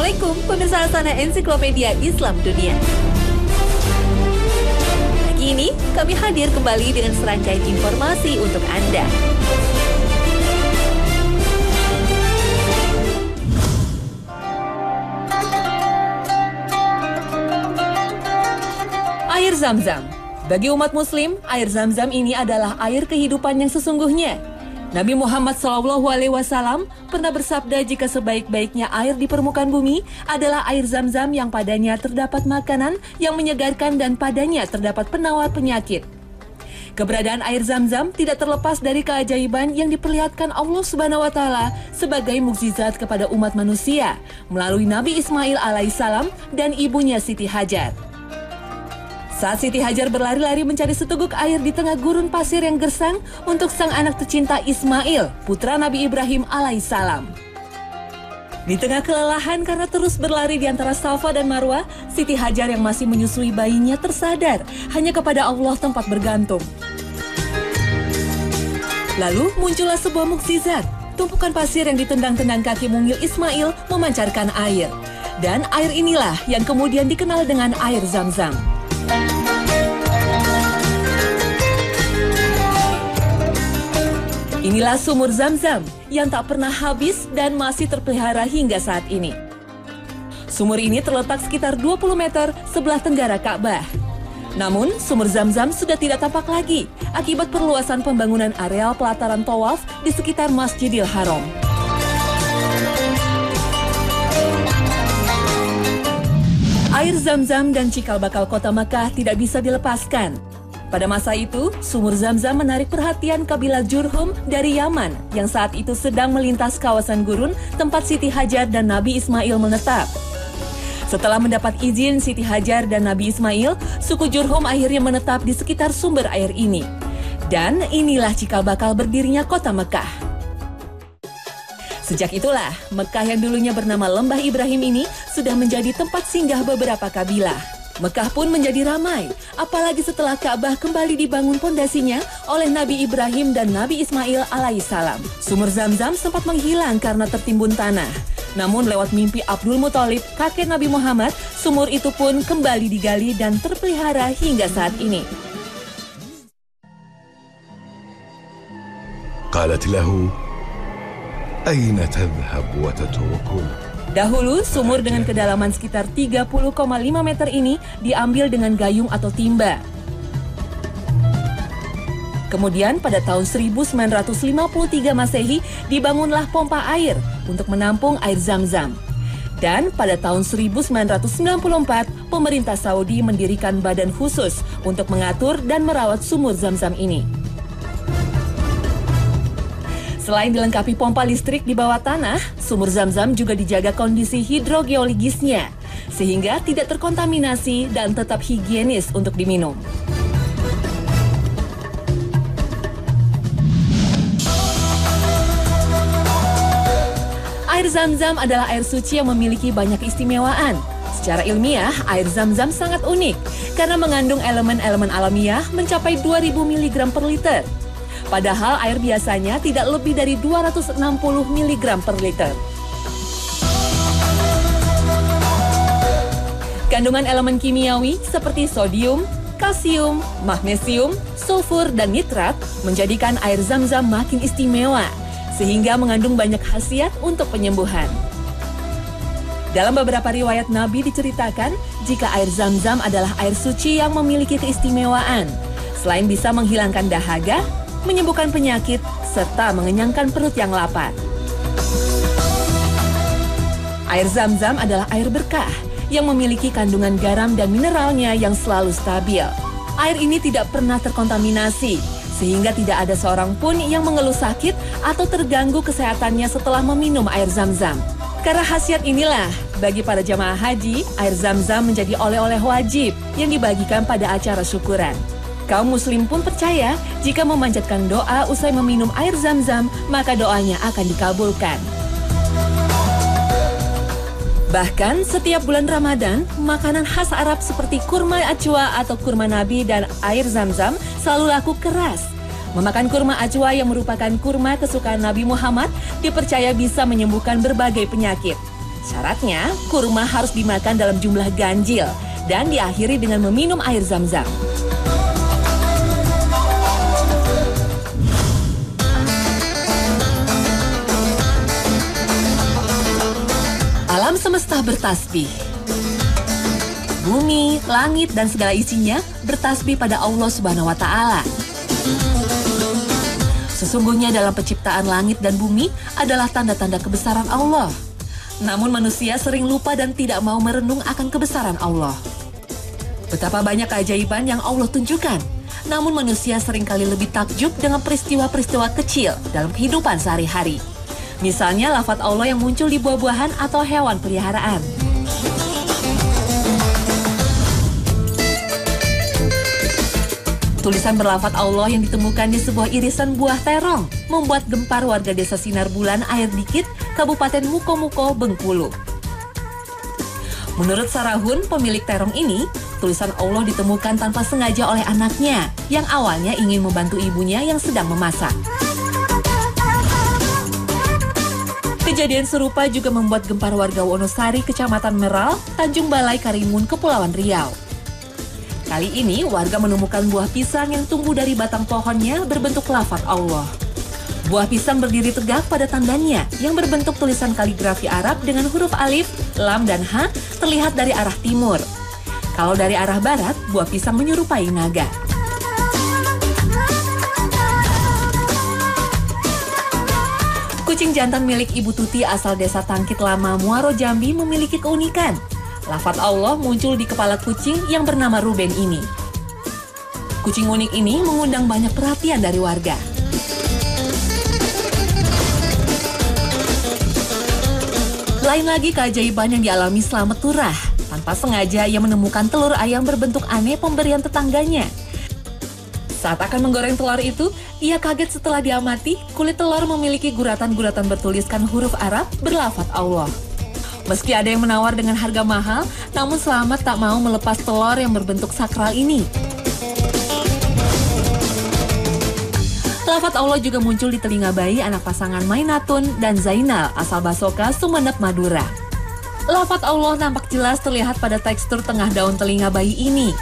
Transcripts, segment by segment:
Assalamualaikum pemirsa Asana Ensiklopedia Islam Dunia. Pagi ini kami hadir kembali dengan serangkaian informasi untuk Anda. Air Zam-Zam. Bagi umat muslim, air Zam-Zam ini adalah air kehidupan yang sesungguhnya. Nabi Muhammad SAW pernah bersabda jika sebaik-baiknya air di permukaan bumi adalah air Zam-Zam yang padanya terdapat makanan yang menyegarkan dan padanya terdapat penawar penyakit. Keberadaan air Zam-Zam tidak terlepas dari keajaiban yang diperlihatkan Allah Subhanahu wa Ta'ala sebagai mukjizat kepada umat manusia melalui Nabi Ismail alaihissalam dan ibunya Siti Hajar. Saat Siti Hajar berlari-lari mencari seteguk air di tengah gurun pasir yang gersang untuk sang anak tercinta Ismail, putra Nabi Ibrahim alaihissalam. Di tengah kelelahan karena terus berlari di antara Safa dan Marwah, Siti Hajar yang masih menyusui bayinya tersadar hanya kepada Allah tempat bergantung. Lalu muncullah sebuah mukjizat. Tumpukan pasir yang ditendang-tendang kaki mungil Ismail memancarkan air. Dan air inilah yang kemudian dikenal dengan air Zam-Zam. Inilah sumur Zam-Zam yang tak pernah habis dan masih terpelihara hingga saat ini. Sumur ini terletak sekitar 20 meter sebelah tenggara Ka'bah. Namun, sumur Zam-Zam sudah tidak tampak lagi akibat perluasan pembangunan areal pelataran tawaf di sekitar Masjidil Haram. Air Zam-Zam dan cikal bakal kota Makkah tidak bisa dilepaskan. Pada masa itu, sumur Zam-Zam menarik perhatian kabilah Jurhum dari Yaman yang saat itu sedang melintas kawasan gurun tempat Siti Hajar dan Nabi Ismail menetap. Setelah mendapat izin Siti Hajar dan Nabi Ismail, suku Jurhum akhirnya menetap di sekitar sumber air ini. Dan inilah cikal bakal berdirinya kota Makkah. Sejak itulah, Mekah yang dulunya bernama Lembah Ibrahim ini sudah menjadi tempat singgah beberapa kabilah. Mekah pun menjadi ramai, apalagi setelah Ka'bah kembali dibangun pondasinya oleh Nabi Ibrahim dan Nabi Ismail alaihissalam. Sumur Zam-Zam sempat menghilang karena tertimbun tanah. Namun lewat mimpi Abdul Muthalib, kakek Nabi Muhammad, sumur itu pun kembali digali dan terpelihara hingga saat ini. قالت له أين تذهب وتتركنا. Dahulu, sumur dengan kedalaman sekitar 30,5 meter ini diambil dengan gayung atau timba. Kemudian pada tahun 1953 Masehi dibangunlah pompa air untuk menampung air Zam-Zam. Dan pada tahun 1994 pemerintah Saudi mendirikan badan khusus untuk mengatur dan merawat sumur Zam-Zam ini. Selain dilengkapi pompa listrik di bawah tanah, sumur Zam-Zam juga dijaga kondisi hidrogeologisnya, sehingga tidak terkontaminasi dan tetap higienis untuk diminum. Air Zam-Zam adalah air suci yang memiliki banyak keistimewaan. Secara ilmiah, air Zam-Zam sangat unik karena mengandung elemen-elemen alamiah mencapai 2000 mg per liter. Padahal air biasanya tidak lebih dari 260 mg per liter. Kandungan elemen kimiawi seperti sodium, kalsium, magnesium, sulfur, dan nitrat menjadikan air Zam-Zam makin istimewa, sehingga mengandung banyak khasiat untuk penyembuhan. Dalam beberapa riwayat Nabi diceritakan jika air Zam-Zam adalah air suci yang memiliki keistimewaan. Selain bisa menghilangkan dahaga, menyembuhkan penyakit, serta mengenyangkan perut yang lapar. Air Zam-Zam adalah air berkah yang memiliki kandungan garam dan mineralnya yang selalu stabil. Air ini tidak pernah terkontaminasi, sehingga tidak ada seorang pun yang mengeluh sakit atau terganggu kesehatannya setelah meminum air Zam-Zam. Karena khasiat inilah, bagi para jamaah haji, air Zam-Zam menjadi oleh-oleh wajib yang dibagikan pada acara syukuran. Kaum muslim pun percaya jika memanjatkan doa usai meminum air Zam-Zam, maka doanya akan dikabulkan. Bahkan setiap bulan Ramadan, makanan khas Arab seperti kurma ajwa atau kurma Nabi dan air Zam-Zam selalu laku keras. Memakan kurma ajwa yang merupakan kurma kesukaan Nabi Muhammad dipercaya bisa menyembuhkan berbagai penyakit. Syaratnya, kurma harus dimakan dalam jumlah ganjil dan diakhiri dengan meminum air zam-zam. Alam semesta bertasbih. Bumi, langit, dan segala isinya bertasbih pada Allah Subhanahu wa Ta'ala. Sesungguhnya dalam penciptaan langit dan bumi adalah tanda-tanda kebesaran Allah. Namun manusia sering lupa dan tidak mau merenung akan kebesaran Allah. Betapa banyak keajaiban yang Allah tunjukkan. Namun manusia seringkali lebih takjub dengan peristiwa-peristiwa kecil dalam kehidupan sehari-hari. Misalnya lafaz Allah yang muncul di buah-buahan atau hewan peliharaan. Tulisan berlafaz Allah yang ditemukan di sebuah irisan buah terong membuat gempar warga desa Sinar Bulan Air Dikit, Kabupaten Mukomuko, Bengkulu. Menurut Sarahun, pemilik terong ini, tulisan Allah ditemukan tanpa sengaja oleh anaknya yang awalnya ingin membantu ibunya yang sedang memasak. Kejadian serupa juga membuat gempar warga Wonosari, Kecamatan Meral, Tanjung Balai, Karimun, Kepulauan Riau. Kali ini warga menemukan buah pisang yang tumbuh dari batang pohonnya berbentuk lafaz Allah. Buah pisang berdiri tegak pada tandannya yang berbentuk tulisan kaligrafi Arab dengan huruf alif, lam, dan ha terlihat dari arah timur. Kalau dari arah barat, buah pisang menyerupai naga. Kucing jantan milik Ibu Tuti asal desa Tangkit Lama, Muaro Jambi memiliki keunikan. Lafaz Allah muncul di kepala kucing yang bernama Ruben ini. Kucing unik ini mengundang banyak perhatian dari warga. Lain lagi keajaiban yang dialami Slamet Turah. Tanpa sengaja ia menemukan telur ayam berbentuk aneh pemberian tetangganya. Saat akan menggoreng telur itu, ia kaget setelah diamati kulit telur memiliki guratan-guratan bertuliskan huruf Arab berlafaz Allah. Meski ada yang menawar dengan harga mahal, namun Slamet tak mau melepas telur yang berbentuk sakral ini. Lafaz Allah juga muncul di telinga bayi anak pasangan Mainatun dan Zainal asal Basoka, Sumeneb, Madura. Lafaz Allah nampak jelas terlihat pada tekstur tengah daun telinga bayi ini.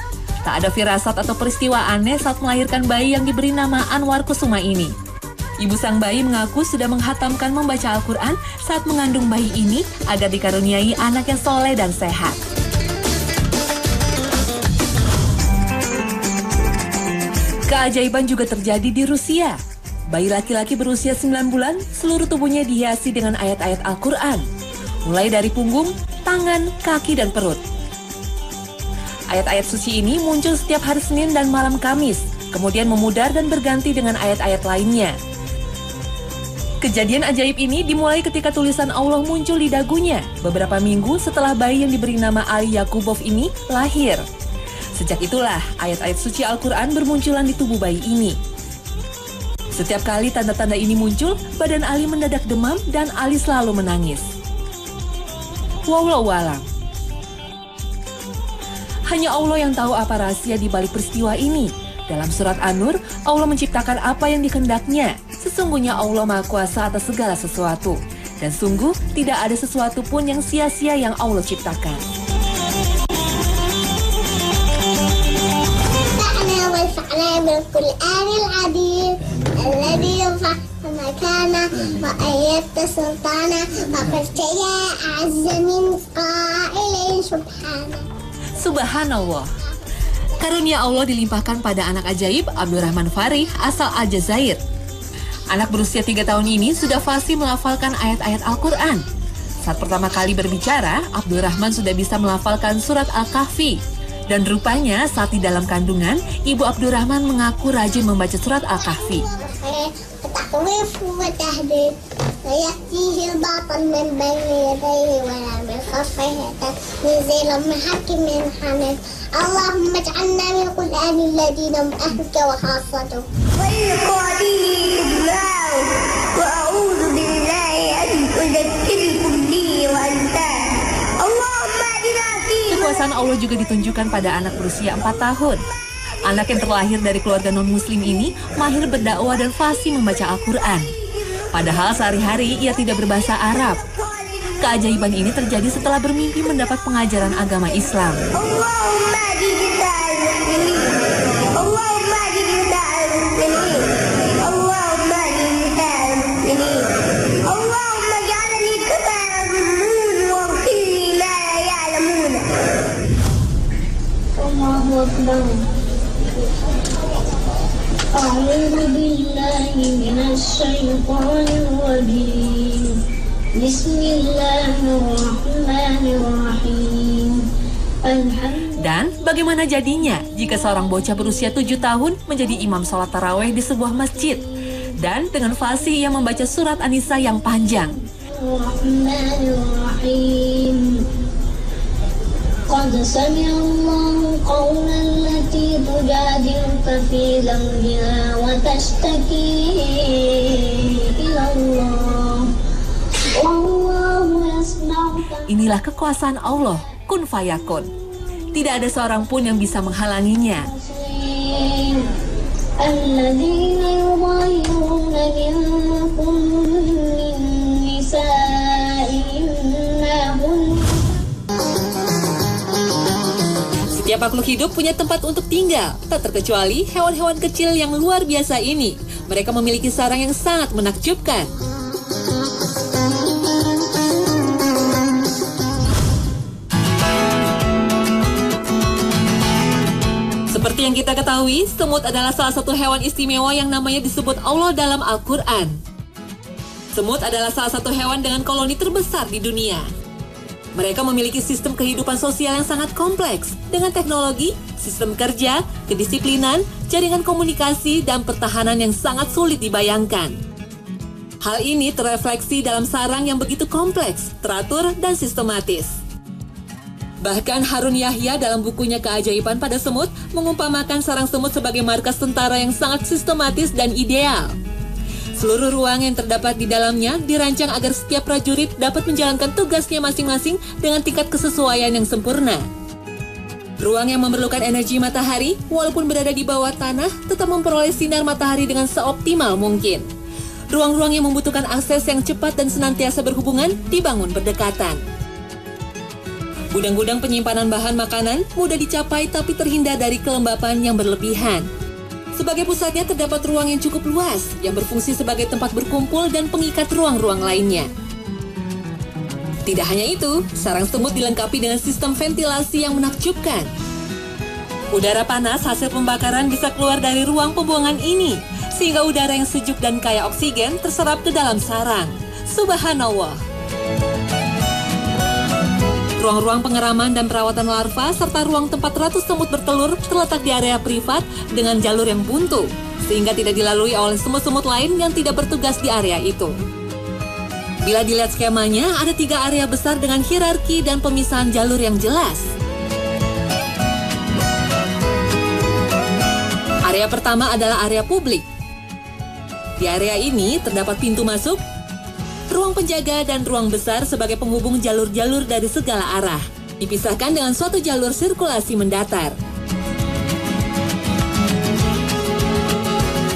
Tak ada firasat atau peristiwa aneh saat melahirkan bayi yang diberi nama Anwar Kusuma ini. Ibu sang bayi mengaku sudah menghatamkan membaca Al-Quran saat mengandung bayi ini agar dikaruniai anak yang soleh dan sehat. Keajaiban juga terjadi di Rusia. Bayi laki-laki berusia 9 bulan, seluruh tubuhnya dihiasi dengan ayat-ayat Al-Quran. Mulai dari punggung, tangan, kaki, dan perut. Ayat-ayat suci ini muncul setiap hari Senin dan malam Kamis, kemudian memudar dan berganti dengan ayat-ayat lainnya. Kejadian ajaib ini dimulai ketika tulisan Allah muncul di dagunya beberapa minggu setelah bayi yang diberi nama Ali Yakubov ini lahir. Sejak itulah ayat-ayat suci Al-Quran bermunculan di tubuh bayi ini. Setiap kali tanda-tanda ini muncul, badan Ali mendadak demam dan Ali selalu menangis. Wallahu a'lam. Hanya Allah yang tahu apa rahasia di balik peristiwa ini. Dalam surat An-Nur, Allah menciptakan apa yang dikehendaknya. Sesungguhnya Allah Maha Kuasa atas segala sesuatu. Dan sungguh tidak ada sesuatu pun yang sia-sia yang Allah ciptakan. Subhanallah. Karunia Allah dilimpahkan pada anak ajaib Abdurrahman Farih asal Aljazair. Anak berusia 3 tahun ini sudah fasih melafalkan ayat-ayat Al-Quran. Saat pertama kali berbicara, Abdurrahman sudah bisa melafalkan surat Al-Kahfi. Dan rupanya saat di dalam kandungan, ibu Abdurrahman mengaku rajin membaca surat Al-Kahfi. اللهم اجعلنا من القرآن الذين هم أهلك وخاصته وأعوذ بالله أن أذكركم به وأنت اللهم أدنا فيه. Kekuasaan Allah juga ditunjukkan pada anak berusia 4 tahun. Anak yang terlahir dari keluarga non-muslim ini mahir berdakwah dan fasih membaca Al-Quran. Padahal sehari-hari ia tidak berbahasa Arab. Keajaiban ini terjadi setelah bermimpi mendapat pengajaran agama Islam. Allahumma jidal muslimin. Allahumma jidal muslimin. Allahumma jidal muslimin. Allahumma ja'alni kama ya'lamun wa qilli la ya'lamun. Allahu akbar. A'udzu billahi minasy syaithanir rajim. Bismillahirrahmanirrahim. Dan bagaimana jadinya jika seorang bocah berusia 7 tahun menjadi imam sholat taraweh di sebuah masjid dan dengan fasih ia membaca surat An-Nisa yang panjang. Bismillahirrahmanirrahim. Qad sami'allahu qawlan allati tujadiluka fi zawjiha wa tashtaki ila Allah. Inilah kekuasaan Allah, kun fayakun. Tidak ada seorang pun yang bisa menghalanginya. Setiap makhluk hidup punya tempat untuk tinggal, tak terkecuali hewan-hewan kecil yang luar biasa ini. Mereka memiliki sarang yang sangat menakjubkan. Seperti yang kita ketahui, semut adalah salah satu hewan istimewa yang namanya disebut Allah dalam Al-Quran. Semut adalah salah satu hewan dengan koloni terbesar di dunia. Mereka memiliki sistem kehidupan sosial yang sangat kompleks, dengan teknologi, sistem kerja, kedisiplinan, jaringan komunikasi, dan pertahanan yang sangat sulit dibayangkan. Hal ini terrefleksi dalam sarang yang begitu kompleks, teratur, dan sistematis. Bahkan Harun Yahya dalam bukunya Keajaiban pada Semut mengumpamakan sarang semut sebagai markas tentara yang sangat sistematis dan ideal. Seluruh ruang yang terdapat di dalamnya dirancang agar setiap prajurit dapat menjalankan tugasnya masing-masing dengan tingkat kesesuaian yang sempurna. Ruang yang memerlukan energi matahari, walaupun berada di bawah tanah, tetap memperoleh sinar matahari dengan seoptimal mungkin. Ruang-ruang yang membutuhkan akses yang cepat dan senantiasa berhubungan dibangun berdekatan. Gudang-gudang penyimpanan bahan makanan mudah dicapai tapi terhindar dari kelembapan yang berlebihan. Sebagai pusatnya terdapat ruang yang cukup luas yang berfungsi sebagai tempat berkumpul dan pengikat ruang-ruang lainnya. Tidak hanya itu, sarang semut dilengkapi dengan sistem ventilasi yang menakjubkan. Udara panas hasil pembakaran bisa keluar dari ruang pembuangan ini, sehingga udara yang sejuk dan kaya oksigen terserap ke dalam sarang. Subhanallah. Ruang-ruang pengeraman dan perawatan larva serta ruang tempat ratus semut bertelur terletak di area privat dengan jalur yang buntu, sehingga tidak dilalui oleh semut-semut lain yang tidak bertugas di area itu. Bila dilihat skemanya, ada 3 area besar dengan hierarki dan pemisahan jalur yang jelas. Area pertama adalah area publik. Di area ini terdapat pintu masuk, ruang penjaga, dan ruang besar sebagai penghubung jalur-jalur dari segala arah. Dipisahkan dengan suatu jalur sirkulasi mendatar.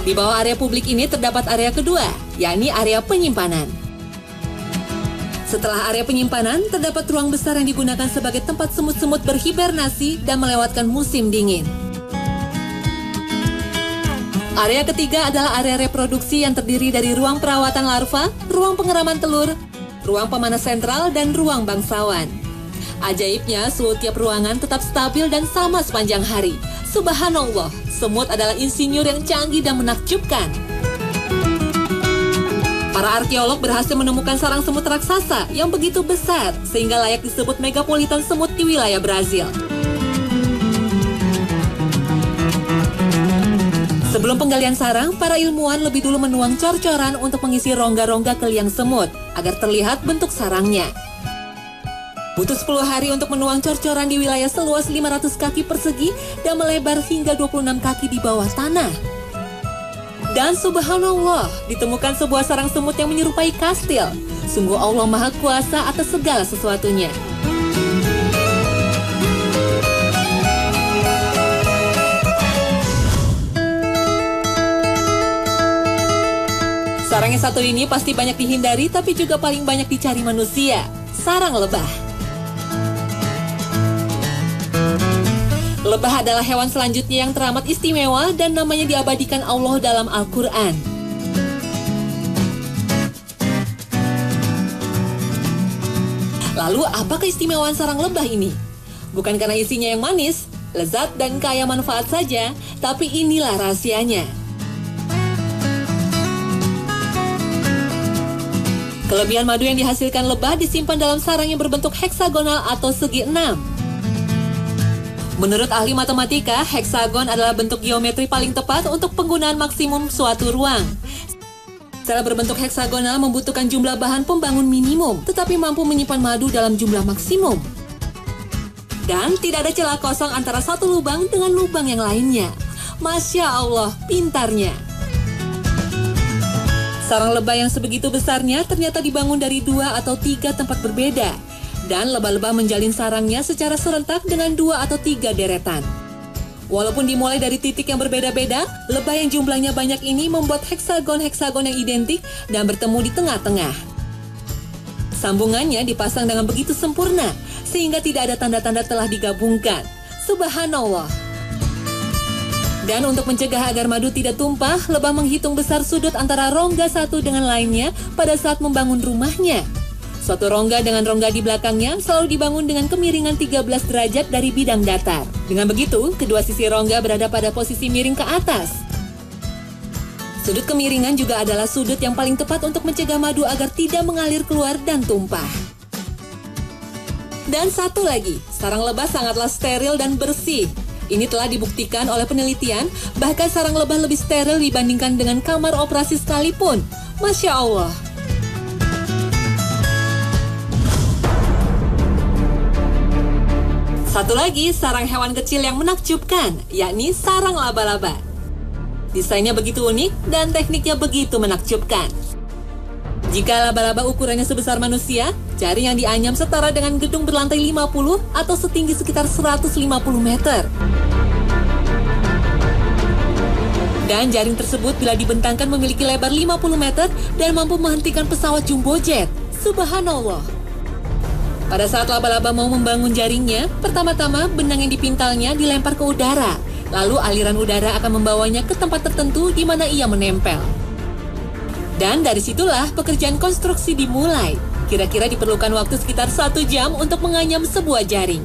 Di bawah area publik ini terdapat area kedua, yakni area penyimpanan. Setelah area penyimpanan, terdapat ruang besar yang digunakan sebagai tempat semut-semut berhibernasi dan melewatkan musim dingin. Area ketiga adalah area reproduksi yang terdiri dari ruang perawatan larva, ruang pengeraman telur, ruang pemanas sentral, dan ruang bangsawan. Ajaibnya, suhu tiap ruangan tetap stabil dan sama sepanjang hari. Subhanallah, semut adalah insinyur yang canggih dan menakjubkan. Para arkeolog berhasil menemukan sarang semut raksasa yang begitu besar, sehingga layak disebut megapolitan semut di wilayah Brazil. Sebelum penggalian sarang, para ilmuwan lebih dulu menuang cor-coran untuk mengisi rongga-rongga ke liang semut agar terlihat bentuk sarangnya. Butuh 10 hari untuk menuang cor-coran di wilayah seluas 500 kaki persegi dan melebar hingga 26 kaki di bawah tanah. Dan subhanallah, ditemukan sebuah sarang semut yang menyerupai kastil. Sungguh Allah Maha Kuasa atas segala sesuatunya. Sarang yang satu ini pasti banyak dihindari tapi juga paling banyak dicari manusia. Sarang lebah. Lebah adalah hewan selanjutnya yang teramat istimewa dan namanya diabadikan Allah dalam Al-Quran. Lalu apa keistimewaan sarang lebah ini? Bukan karena isinya yang manis, lezat dan kaya manfaat saja, tapi inilah rahasianya. Kelebihan madu yang dihasilkan lebah disimpan dalam sarang yang berbentuk heksagonal atau segi 6. Menurut ahli matematika, heksagon adalah bentuk geometri paling tepat untuk penggunaan maksimum suatu ruang. Sel berbentuk heksagonal membutuhkan jumlah bahan pembangun minimum, tetapi mampu menyimpan madu dalam jumlah maksimum. Dan tidak ada celah kosong antara satu lubang dengan lubang yang lainnya. Masya Allah, pintarnya. Sarang lebah yang sebegitu besarnya ternyata dibangun dari 2 atau 3 tempat berbeda. Dan lebah-lebah menjalin sarangnya secara serentak dengan 2 atau 3 deretan. Walaupun dimulai dari titik yang berbeda-beda, lebah yang jumlahnya banyak ini membuat heksagon-heksagon yang identik dan bertemu di tengah-tengah. Sambungannya dipasang dengan begitu sempurna, sehingga tidak ada tanda-tanda telah digabungkan. Subhanallah. Dan untuk mencegah agar madu tidak tumpah, lebah menghitung besar sudut antara rongga satu dengan lainnya pada saat membangun rumahnya. Suatu rongga dengan rongga di belakangnya selalu dibangun dengan kemiringan 13 derajat dari bidang datar. Dengan begitu, kedua sisi rongga berada pada posisi miring ke atas. Sudut kemiringan juga adalah sudut yang paling tepat untuk mencegah madu agar tidak mengalir keluar dan tumpah. Dan satu lagi, sarang lebah sangatlah steril dan bersih. Ini telah dibuktikan oleh penelitian, bahkan sarang lebah lebih steril dibandingkan dengan kamar operasi sekalipun. Masya Allah. Satu lagi, sarang hewan kecil yang menakjubkan, yakni sarang laba-laba. Desainnya begitu unik dan tekniknya begitu menakjubkan. Jika laba-laba ukurannya sebesar manusia, jaring yang dianyam setara dengan gedung berlantai 50 atau setinggi sekitar 150 meter. Dan jaring tersebut bila dibentangkan memiliki lebar 50 meter dan mampu menghentikan pesawat jumbo jet. Subhanallah. Pada saat laba-laba mau membangun jaringnya, pertama-tama benang yang dipintalnya dilempar ke udara. Lalu aliran udara akan membawanya ke tempat tertentu di mana ia menempel. Dan dari situlah pekerjaan konstruksi dimulai. Kira-kira diperlukan waktu sekitar 1 jam untuk menganyam sebuah jaring.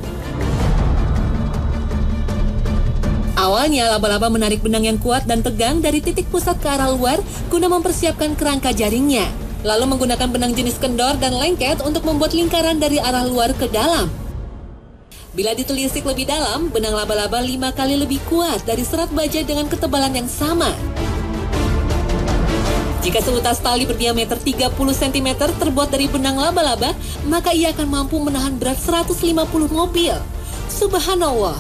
Awalnya laba-laba menarik benang yang kuat dan tegang dari titik pusat ke arah luar guna mempersiapkan kerangka jaringnya. Lalu menggunakan benang jenis kendor dan lengket untuk membuat lingkaran dari arah luar ke dalam. Bila ditelisik lebih dalam, benang laba-laba 5 kali lebih kuat dari serat baja dengan ketebalan yang sama. Jika seutas tali berdiameter 30 cm terbuat dari benang laba-laba, maka ia akan mampu menahan berat 150 mobil. Subhanallah.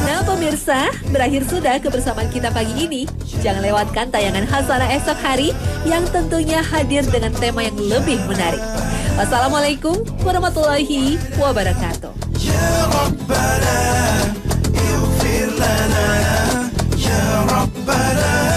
Nah pemirsa, berakhir sudah kebersamaan kita pagi ini. Jangan lewatkan tayangan Hasanah esok hari yang tentunya hadir dengan tema yang lebih menarik. Wassalamualaikum warahmatullahi wabarakatuh. Ya Rabbana, ighfir lana, ya Rabbana.